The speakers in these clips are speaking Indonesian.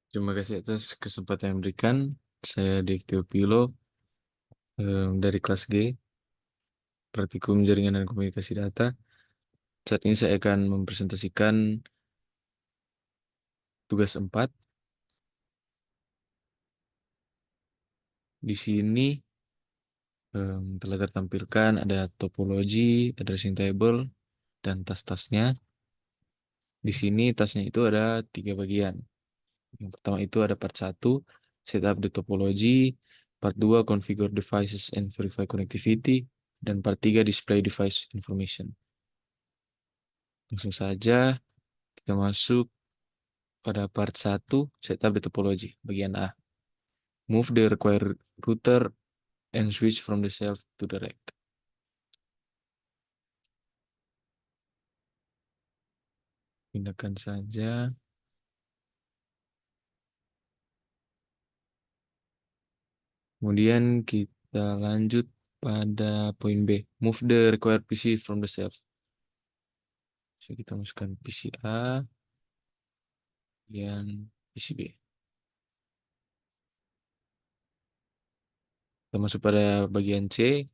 Terima kasih atas kesempatan yang diberikan. Saya Dev Teopilo dari kelas G, Praktikum Jaringan dan Komunikasi Data. Saat ini saya akan mempresentasikan tugas 4. Di sini telah tertampilkan ada topologi, addressing table, dan tas-tasnya. Di sini tasnya itu ada 3 bagian. Yang pertama itu ada part 1, setup the topology, part 2, configure devices and verify connectivity, dan part 3, display device information. Langsung saja kita masuk pada part 1, setup the topology, bagian A. Move the required router and switch from the shelf to the rack. Pindahkan saja. Kemudian kita lanjut pada poin B. Move the required PC from the shelf. So, kita masukkan PC A dan PC B. Kita masuk pada bagian C.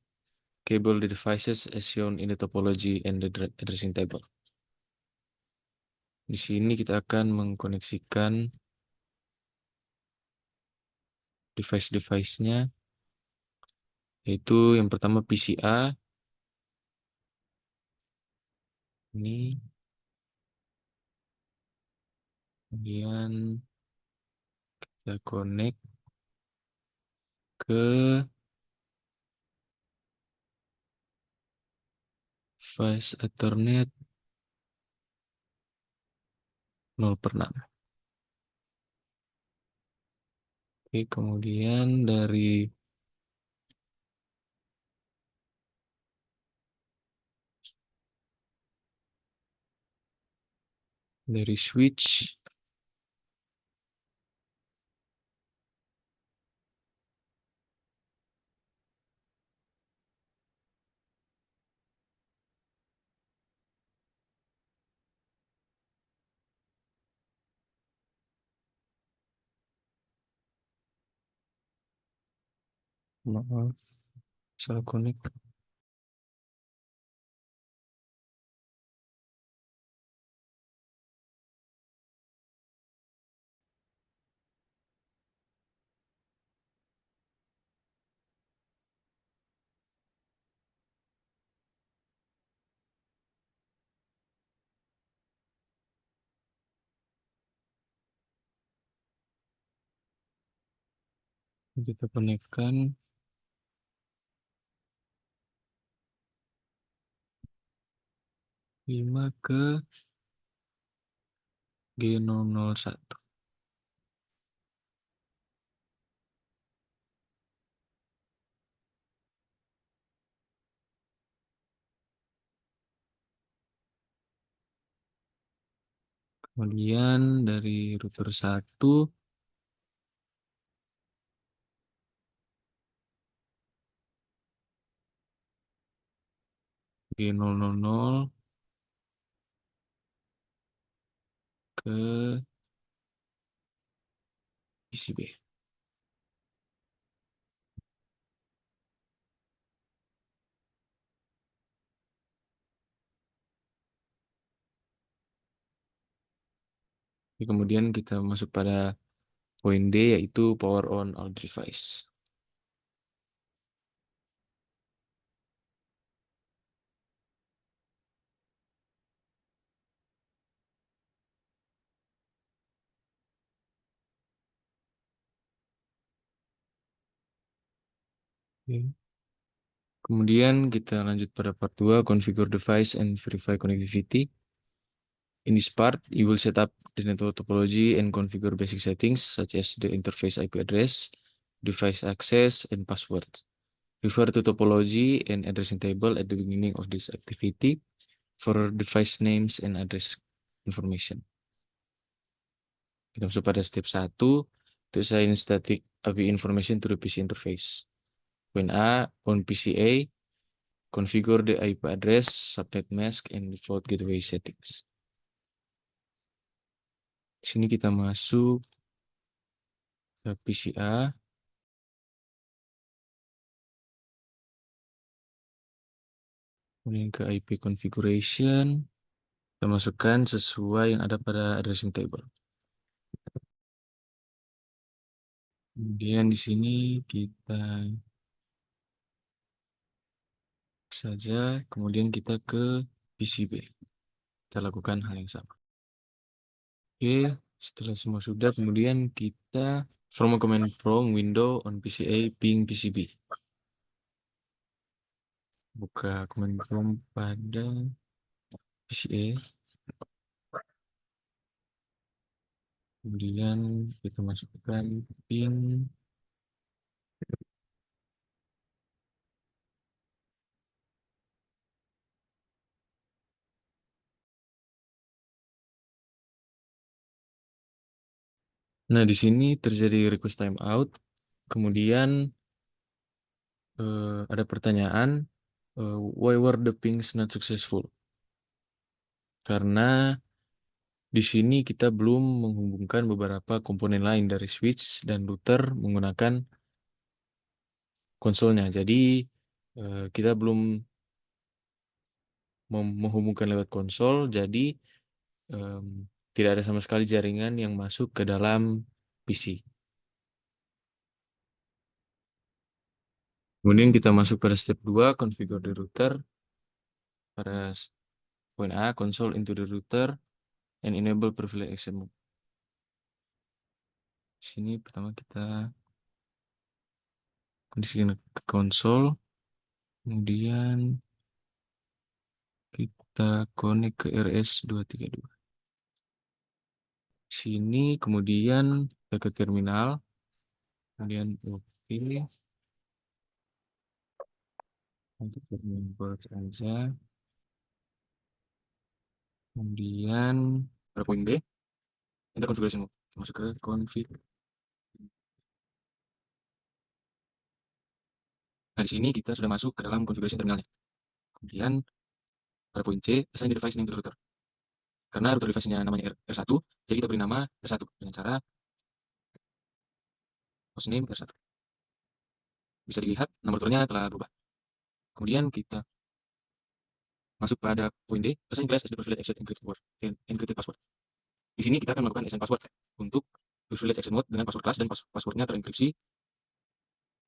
Cable the devices as shown in the topology and the addressing table. Di sini kita akan mengkoneksikan device-device-nya, yaitu yang pertama PCA. Ini. Kemudian kita connect ke device Ethernet 0/6. Oke, kemudian dari switch maaf, salah connect. Kita konekkan lima ke G001. Kemudian dari router 1 G000 ke PCB. Kemudian kita masuk pada poin D, yaitu power on all device. Oke. Kemudian kita lanjut pada part 2, configure device and verify connectivity. In this part, you will set up the network topology and configure basic settings such as the interface IP address, device access, and password. Refer to topology and addressing table at the beginning of this activity for device names and address information. Kita masuk pada step 1, to assign static IP information to the PC interface. Point A, on PCA, configure the IP address, subnet mask, and default gateway settings. Di sini kita masuk ke PCA. Kemudian ke IP configuration. Kita masukkan sesuai yang ada pada addressing table. Kemudian di sini kita saja, kemudian kita ke PCB. Kita lakukan hal yang sama. Oke, setelah semua sudah, kemudian kita from a command prompt window on PCA ping PCB. Buka command prompt pada PCA. Kemudian kita masukkan ping. Nah, di sini terjadi request timeout. Kemudian ada pertanyaan, why were the pings not successful? Karena di sini kita belum menghubungkan beberapa komponen lain dari switch dan router menggunakan konsolnya. Jadi kita belum menghubungkan lewat konsol, jadi tidak ada sama sekali jaringan yang masuk ke dalam PC. Kemudian kita masuk pada step 2, configure the router. Pada poin A, console into the router and enable privilege access mode. Di sini pertama kita kondisikan ke konsol, kemudian kita connect ke RS232. Sini kemudian kita ke terminal, kemudian oke, untuk terminal port aja. Kemudian pada poin B, enter configuration mode. Masuk ke config. Nah, di sini kita sudah masuk ke dalam configuration terminalnya. Kemudian pada poin C, assign the device name to the router. Karena router device-nya namanya R1, jadi kita beri nama R1 dengan cara hostname R1. Bisa dilihat nama routernya telah berubah. Kemudian kita masuk pada poin D, assign class as the privilege access encrypted password. Di sini kita akan melakukan assign password untuk privilege access mode dengan password class dan passwordnya terenkripsi.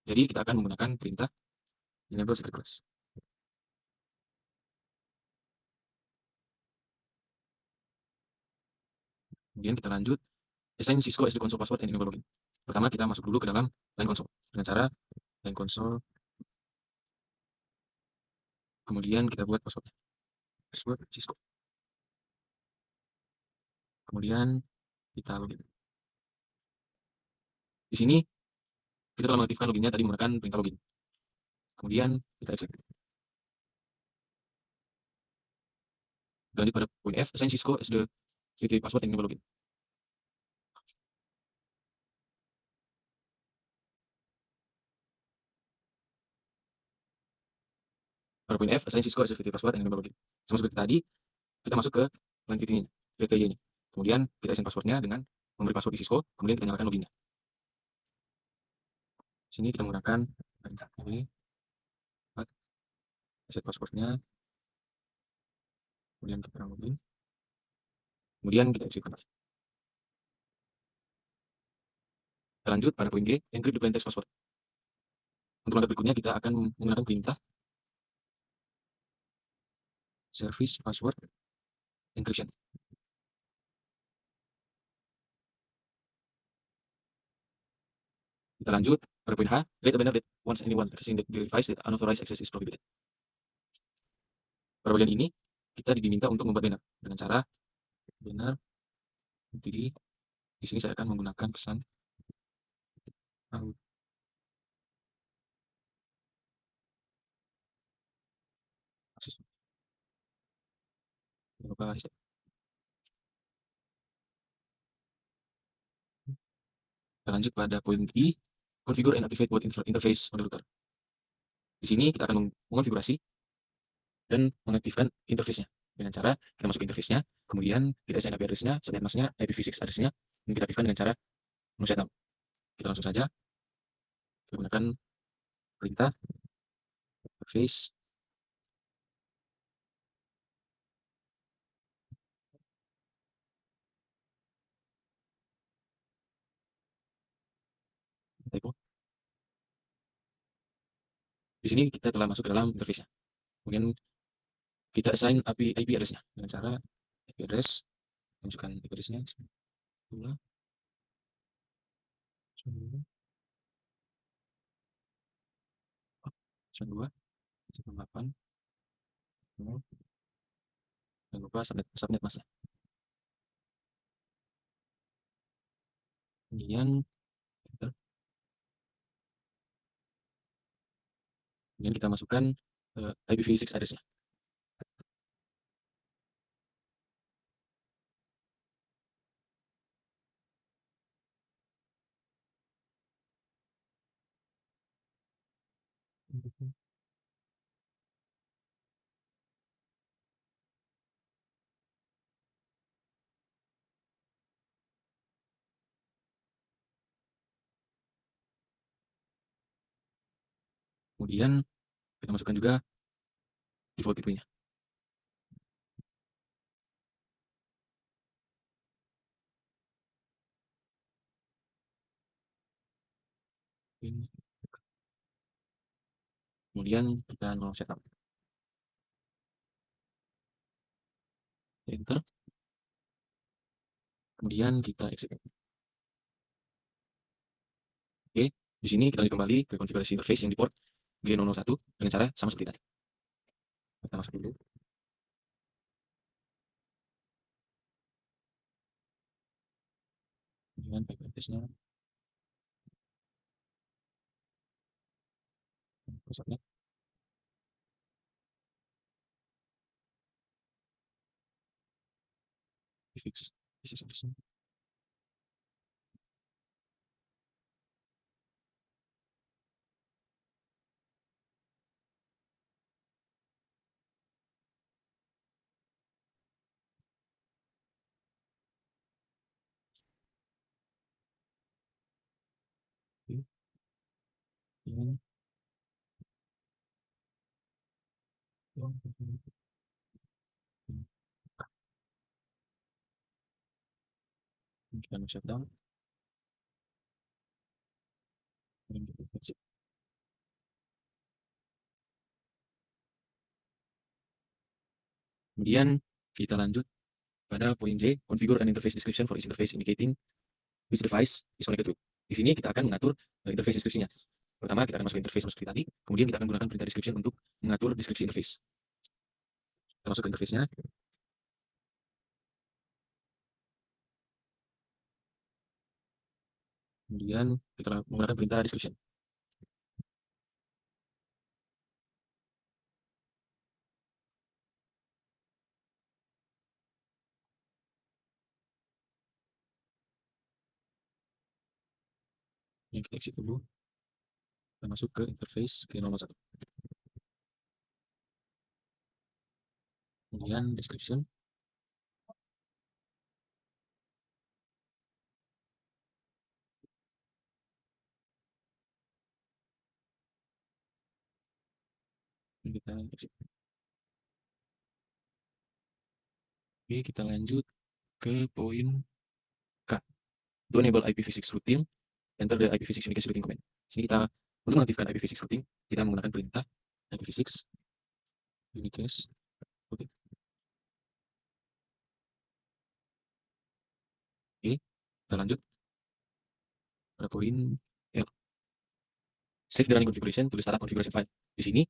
Jadi kita akan menggunakan perintah enable secret class. Kemudian kita lanjut assign Cisco as the console password and enable login. Pertama kita masuk dulu ke dalam line console dengan cara line console. Kemudian kita buat password Cisco. Kemudian kita login. Di sini kita telah mengaktifkan loginnya tadi menggunakan perintah login. Kemudian kita exit. Lanjut pada poin F, assign Cisco as the secret password and enable login. Pada poin F, assign Cisco as the secret password and enable login. Sama seperti tadi, kita masuk ke line VTY-nya. Kemudian kita assign passwordnya dengan memberi password di Cisco, kemudian kita nyalakan loginnya. Sini kita menggunakan set passwordnya, kemudian kita login, kemudian kita exit kembali. Kita lanjut pada poin G, encrypt the plain text password. Untuk langkah berikutnya kita akan menggunakan perintah service password encryption. Kita lanjut pada poin H, create a banner that once anyone accessing the device that unauthorized access is prohibited. Pada bagian ini kita diminta untuk membuat banner dengan cara banner. Jadi di sini saya akan menggunakan pesan out. Kita lanjut pada poin I, configure and activate both interface on the router. Di sini kita akan mengonfigurasi dan mengaktifkan interface-nya dengan cara kita masuk ke interface-nya, kemudian kita assign IP address-nya, subnet mask-nya, IPv6 address-nya, dan kita aktifkan dengan cara no shutdown. kita langsung saja menggunakan perintah interface typo. Di sini kita telah masuk ke dalam interface-nya. Kemudian kita assign IP address-nya dengan cara IP address, masukkan IP address-nya 2, 2, 8, 0, jangan lupa subnet mas ya. Kemudian enter. Kemudian kita masukkan IPv6 address-nya. Kemudian kita masukkan juga default gateway-nya. Kemudian kita mau setup. Enter. Kemudian kita exit. Oke, di sini kita kembali ke konfigurasi interface yang di port G001 dengan cara sama seperti tadi. Kita masuk dulu. Kemudian IP address-nya. Subnet. Fix. Fix address-nya. Oke. Kemudian kita shutdown. Kemudian kita lanjut pada poin J, configure an interface description for each interface indicating which device is connected with. Di sini kita akan mengatur interface deskripsinya. Pertama kita akan masuk interface seperti tadi, kemudian kita akan gunakan perintah description untuk mengatur deskripsi interface. Kita masuk ke interface-nya. Kemudian kita menggunakan perintah description. Yang kita exit dulu. Kita masuk ke interface G001. Kemudian description. Kita exit. Oke, kita lanjut ke poin K. To enable IPv6 routing, enter the IPv6 unicast routing command. Di sini kita untuk mengaktifkan IPv6 routing, kita menggunakan perintah IPv6 unicast routing. Oke, kita lanjut pada poin L. Save the running configuration to the startup configuration file. Di sini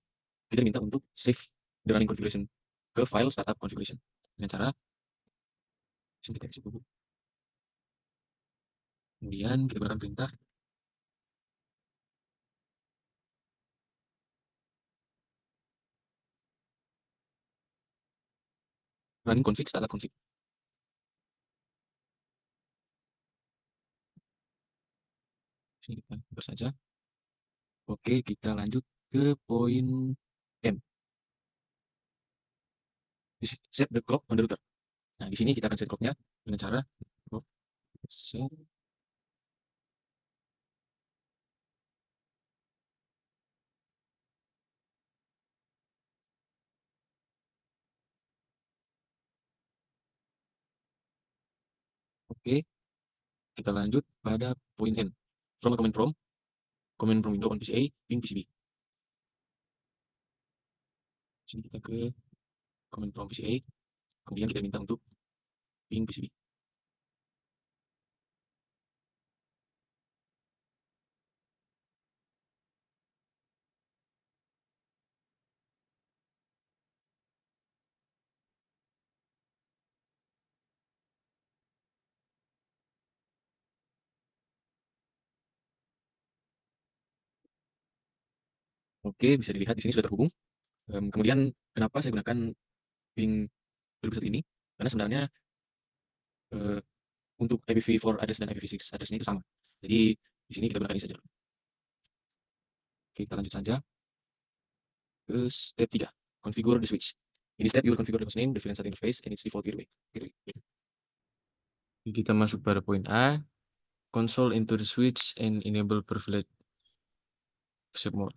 kita minta untuk save the running configuration ke file startup configuration dengan cara kita exit dulu. Kemudian kita gunakan perintah running config startup config. Sini kita enter saja. Oke, kita lanjut ke poin M. Set the clock on the router. Nah, di sini kita akan set clocknya dengan cara set Oke, kita lanjut pada poin N. From a command from window on PCA, ping PCB. Sini kita ke command from PCA, kemudian kita minta untuk ping PCB. Oke, bisa dilihat di sini sudah terhubung. Kemudian kenapa saya gunakan ping 2001 ini? Karena sebenarnya eh, untuk IPv4 address dan IPv6 addressnya itu sama. Jadi di sini kita gunakan ini saja. Oke, kita lanjut saja ke step 3. Configure the switch. In this step, you will configure the hostname, the VLAN SATA interface, and its default gateway. Kita masuk pada poin A. Console into the switch and enable privilege accept mode.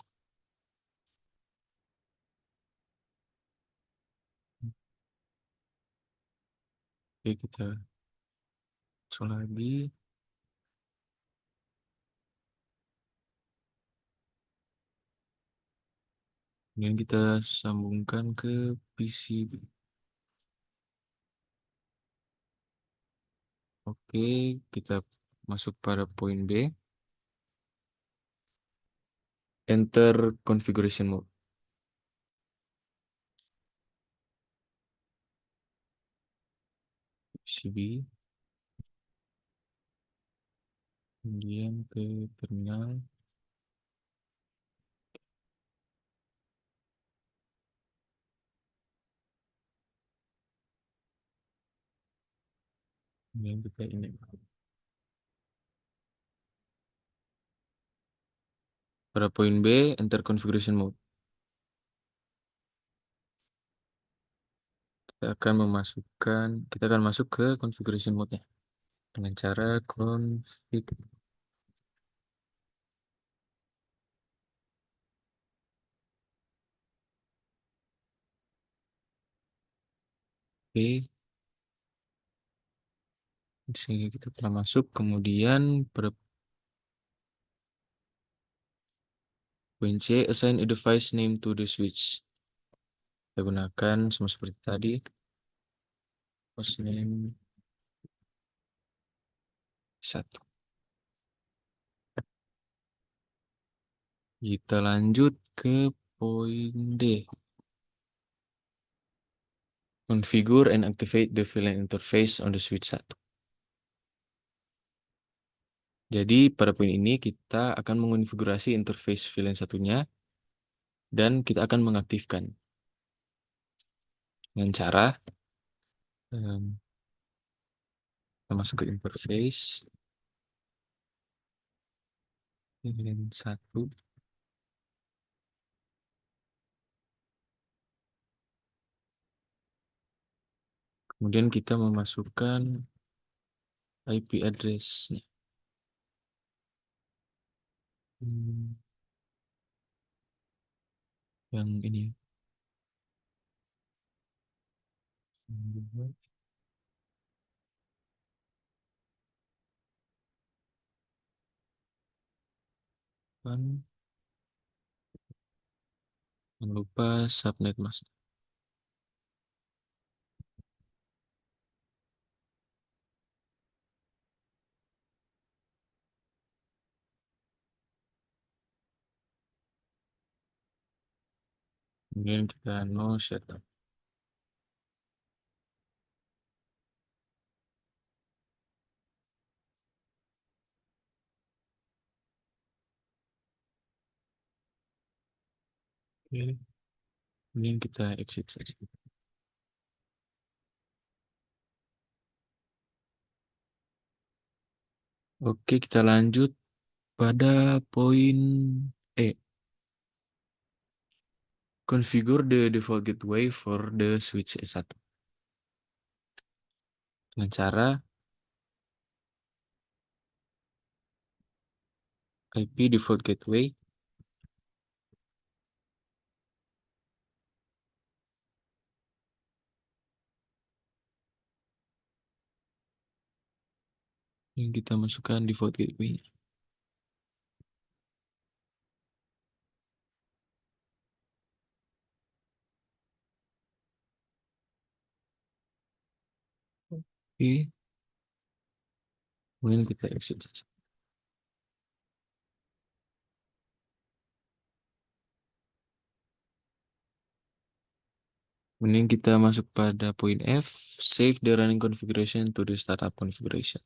Oke, kita coba lagi. Kemudian kita sambungkan ke PCB. Oke, kita masuk pada poin B. Enter configuration mode. PCB. Kemudian ke terminal. Kemudian kita ini. Pada poin B, enter configuration mode. Kita akan masuk ke configuration mode-nya dengan cara config. Oke, di sini kita telah masuk. Kemudian pada poin C, assign a device name to the switch. Kita gunakan sama seperti tadi. Hostname 1. Kita lanjut ke poin D. Configure and activate the VLAN interface on the switch 1. Jadi pada poin ini kita akan mengonfigurasi interface VLAN satunya dan kita akan mengaktifkan dengan cara kita masuk ke interface VLAN 1. Kemudian kita memasukkan IP address-nya. Yang ini. Kan jangan lupa subnet mask. Kemudian kita no setup. Oke. Kemudian kita exit saja. Oke, kita lanjut pada poin E. Configure the default gateway for the switch S1. Dengan cara IP default gateway yang kita masukkan default gateway. Oke, kemudian kita exit saja. Kemudian kita masuk pada poin F, save the running configuration to the startup configuration.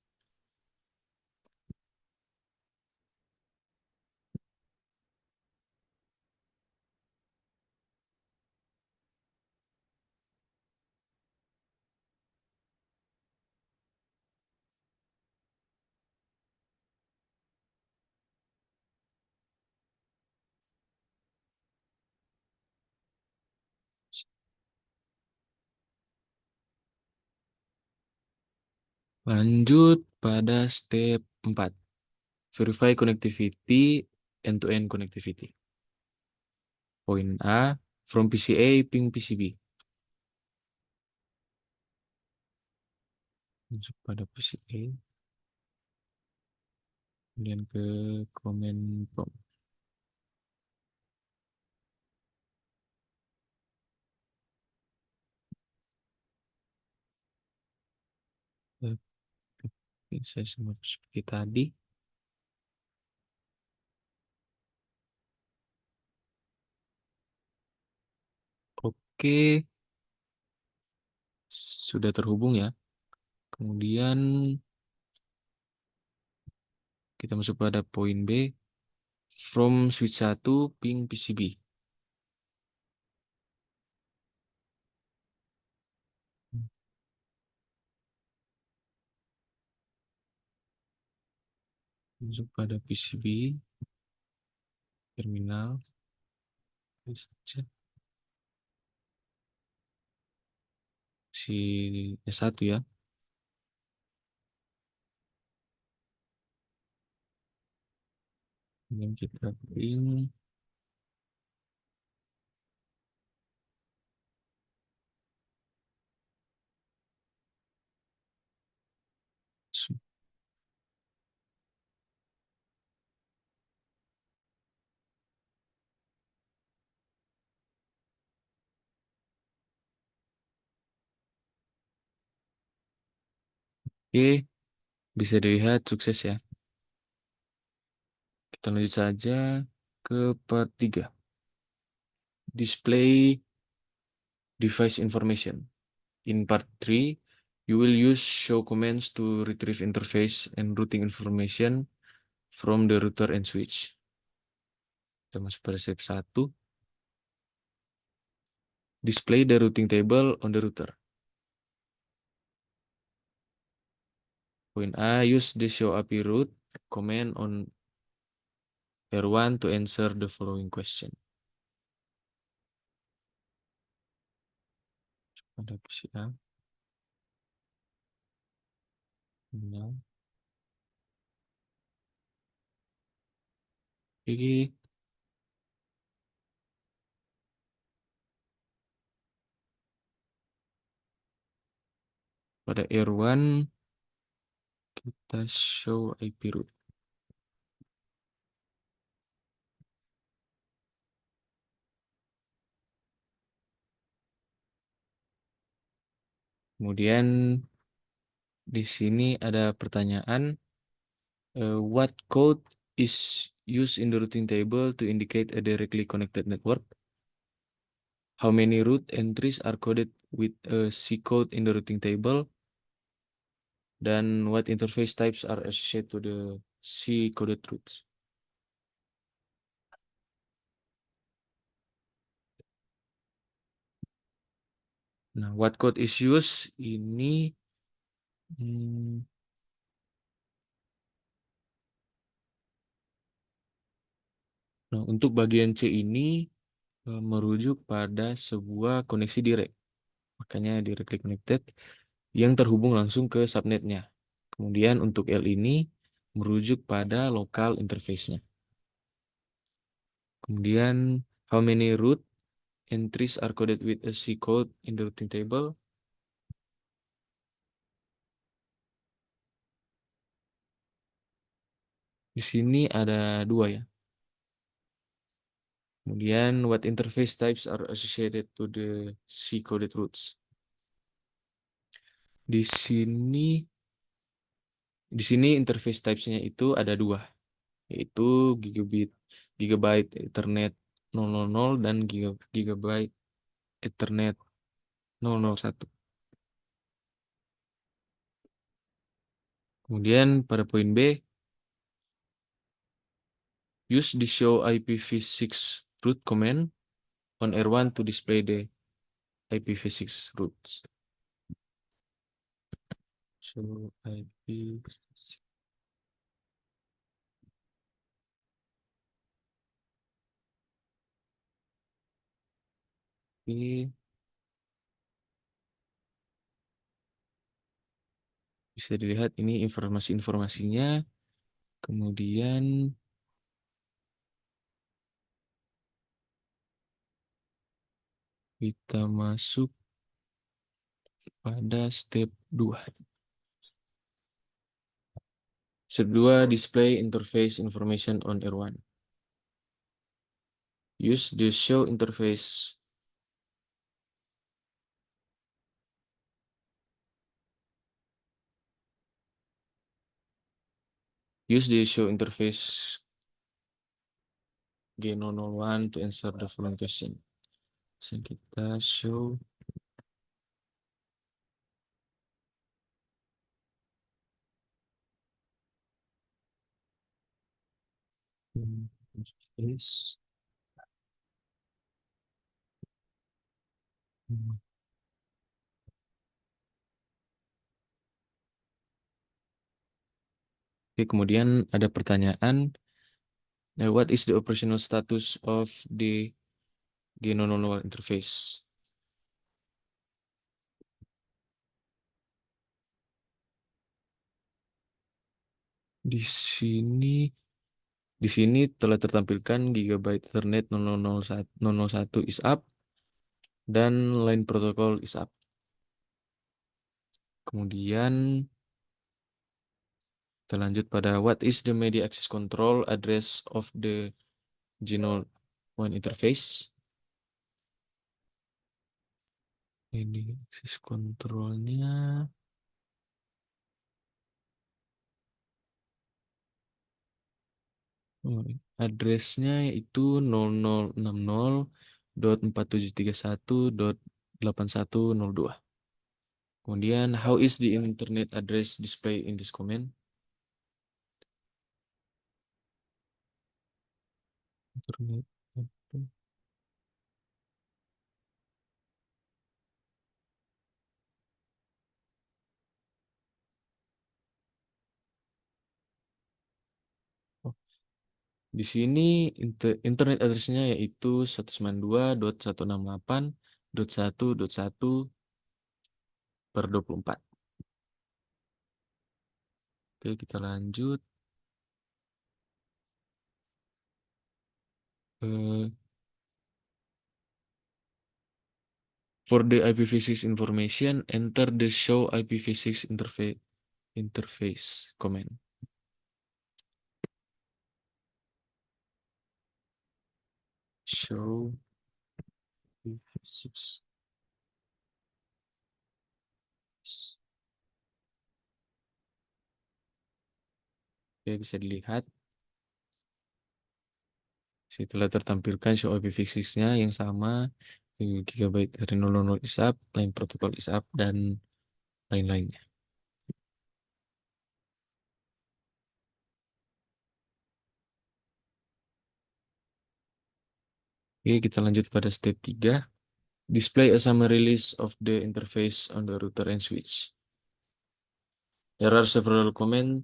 Lanjut pada step 4, verify connectivity, end-to-end connectivity. Poin A, from PCA ping PCB. Masuk pada PCA, kemudian ke command prompt. Saya sama seperti tadi. Oke, sudah terhubung ya. Kemudian kita masuk pada poin B, from switch 1 ping PCB. Masuk pada PCB, terminal, saja. Si S1 ya. Kemudian kita ping Oke, bisa dilihat sukses ya. Kita lanjut saja ke part 3. Display device information. In part 3, you will use show commands to retrieve interface and routing information from the router and switch. Kita masuk pada step 1. Display the routing table on the router. Point A, use the show API route command on R1 to answer the following question. Pada PCA. Nah, Oke, pada R1 kita show IP route. Kemudian di sini ada pertanyaan, what code is used in the routing table to indicate a directly connected network? How many route entries are coded with a C code in the routing table? Dan what interface types are associated to the C coded routes? Nah, what code is used ini nah, untuk bagian C ini merujuk pada sebuah koneksi direct. Makanya directly connected yang terhubung langsung ke subnetnya. Kemudian untuk L ini merujuk pada local interface-nya. Kemudian how many route entries are coded with a C code in the routing table? Di sini ada dua ya. Kemudian, what interface types are associated to the C-coded roots? Di sini, interface types-nya itu ada dua, yaitu gigabit, gigabyte Ethernet 000 dan gigabyte Ethernet 001. Kemudian pada poin B, use the show IPv6 root command on R1 to display the IPv6 roots. Show IPv6. Oke, bisa dilihat ini informasi-informasinya. Kemudian kita masuk pada step 2. Step 2, display interface information on R1. Use the show interface. Use the show interface G001 to answer the following question. So, kita show interface. Oke, kemudian ada pertanyaan, what is the operational status of the G001 interface? Di sini telah tertampilkan gigabyte Ethernet 001 is up dan line protocol is up. Kemudian kita lanjut pada what is the media access control address of the G001 interface? Media access controlnya addressnya itu 0060.4731.8102. Kemudian, how is the internet address display in this comment? Internet address. Oh, di sini internet addressnya yaitu 192.168.1.1 per 24. Oke, kita lanjut. Eh, for the IPv6 information, enter the show IPv6 interface command. Show IPv6. Oke, bisa dilihat. Setelah tertampilkan show IPv6-nya yang sama, gigabyte dari 000 is up, line protocol is up, dan lain-lainnya. Oke, kita lanjut pada step 3. Display a summary list of the interface on the router and switch. There are several commands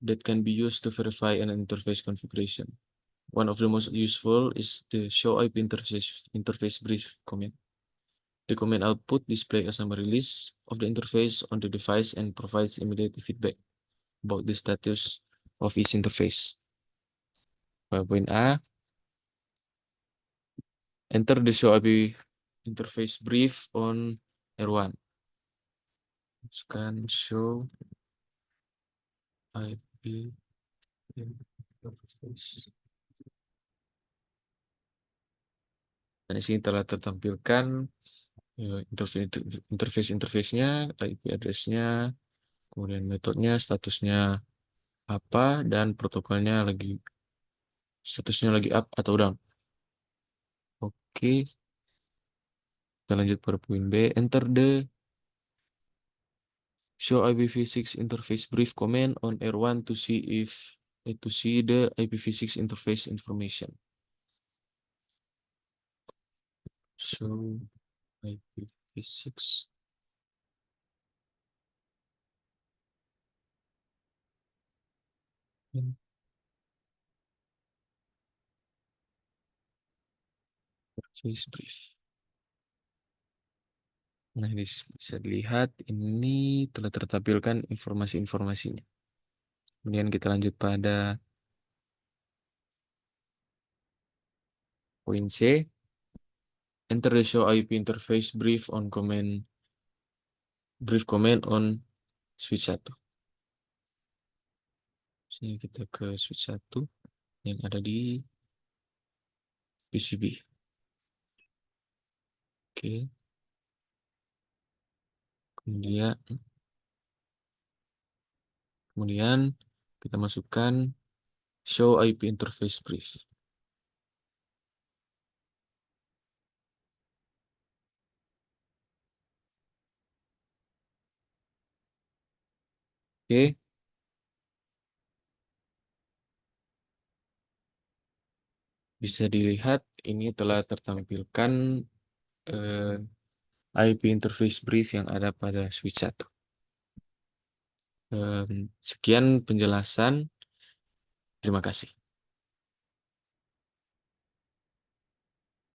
that can be used to verify an interface configuration. One of the most useful is the show IP interface brief command. The command output displays a summary list of the interface on the device and provides immediate feedback about the status of each interface. Poin A, enter the show IP interface brief on R1. Scan show IP Dan di sini telah tertampilkan interface-interface-nya, IP address-nya, kemudian metodenya, statusnya apa, dan protokolnya statusnya lagi up atau down. Oke, kita lanjut pada poin B. Enter the show IPv6 interface brief command on R1 to see the IPv6 interface information. Show IPv6 interface brief. Nah, ini bisa dilihat ini telah tertampilkan informasi-informasinya. Kemudian kita lanjut pada poin C. Enter the show IP interface brief command on switch 1. Sini kita ke switch 1 yang ada di PCB. Oke. Kemudian kita masukkan show IP interface brief. Oke. Bisa dilihat ini telah tertampilkan IP interface brief yang ada pada switch 1. Sekian penjelasan. Terima kasih.